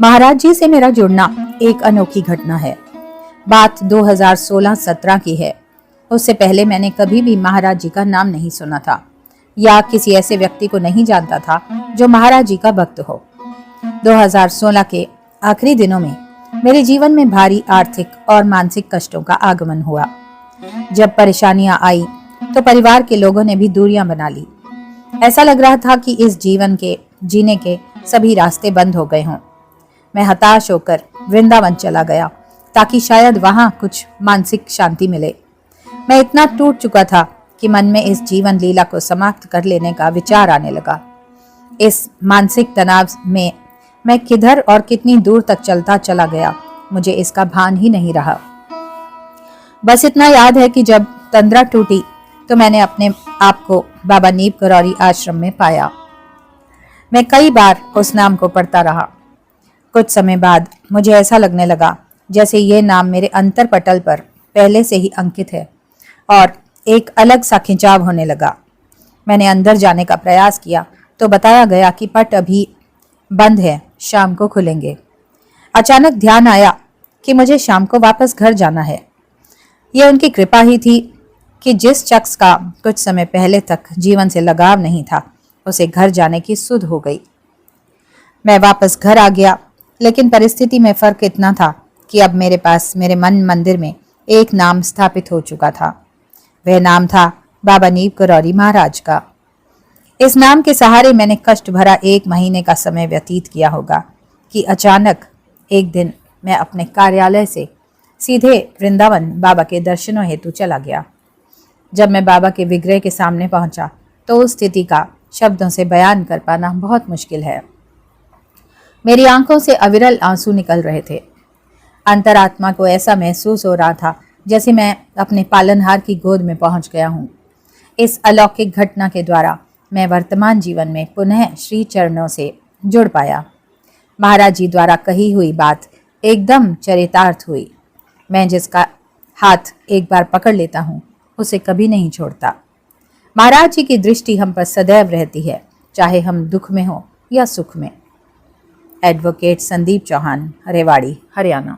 महाराज जी से मेरा जुड़ना एक अनोखी घटना है। बात 2016-17 की है। उससे पहले मैंने कभी भी महाराज जी का नाम नहीं सुना था या किसी ऐसे व्यक्ति को नहीं जानता था जो महाराज जी का भक्त हो। 2016 के आखिरी दिनों में मेरे जीवन में भारी आर्थिक और मानसिक कष्टों का आगमन हुआ। जब परेशानियां आई तो परिवार के लोगों ने भी दूरियां बना ली। ऐसा लग रहा था कि इस जीवन के जीने के सभी रास्ते बंद हो गए हों। मैं हताश होकर वृंदावन चला गया ताकि शायद वहां कुछ मानसिक शांति मिले। मैं इतना टूट चुका था कि मन में इस जीवन लीला को समाप्त कर लेने का विचार आने लगा। इस मानसिक तनाव में मैं किधर और कितनी दूर तक चलता चला गया, मुझे इसका भान ही नहीं रहा। बस इतना याद है कि जब तंद्रा टूटी तो मैंने अपने आप को बाबा नीब करौरी आश्रम में पाया। मैं कई बार उस नाम को पढ़ता रहा। कुछ समय बाद मुझे ऐसा लगने लगा जैसे ये नाम मेरे अंतरपटल पर पहले से ही अंकित है और एक अलग सा खिंचाव होने लगा। मैंने अंदर जाने का प्रयास किया तो बताया गया कि पट अभी बंद है, शाम को खुलेंगे। अचानक ध्यान आया कि मुझे शाम को वापस घर जाना है। यह उनकी कृपा ही थी कि जिस शख्स का कुछ समय पहले तक जीवन से लगाव नहीं था, उसे घर जाने की सुध हो गई। मैं वापस घर आ गया, लेकिन परिस्थिति में फर्क इतना था कि अब मेरे पास मेरे मन मंदिर में एक नाम स्थापित हो चुका था। वह नाम था बाबा नीब करौरी महाराज का। इस नाम के सहारे मैंने कष्ट भरा 1 महीने का समय व्यतीत किया होगा कि अचानक एक दिन मैं अपने कार्यालय से सीधे वृंदावन बाबा के दर्शनों हेतु चला गया। जब मैं बाबा के विग्रह के सामने पहुंचा तो उस स्थिति का शब्दों से बयान कर पाना बहुत मुश्किल है। मेरी आंखों से अविरल आंसू निकल रहे थे। अंतरात्मा को ऐसा महसूस हो रहा था जैसे मैं अपने पालनहार की गोद में पहुंच गया हूं। इस अलौकिक घटना के द्वारा मैं वर्तमान जीवन में पुनः श्री चरणों से जुड़ पाया। महाराज जी द्वारा कही हुई बात एकदम चरितार्थ हुई। मैं जिसका हाथ एक बार पकड़ लेता हूं, उसे कभी नहीं छोड़ता। महाराज जी की दृष्टि हम पर सदैव रहती है, चाहे हम दुख में हो या सुख में। एडवोकेट संदीप चौहान, रेवाड़ी, हरियाणा।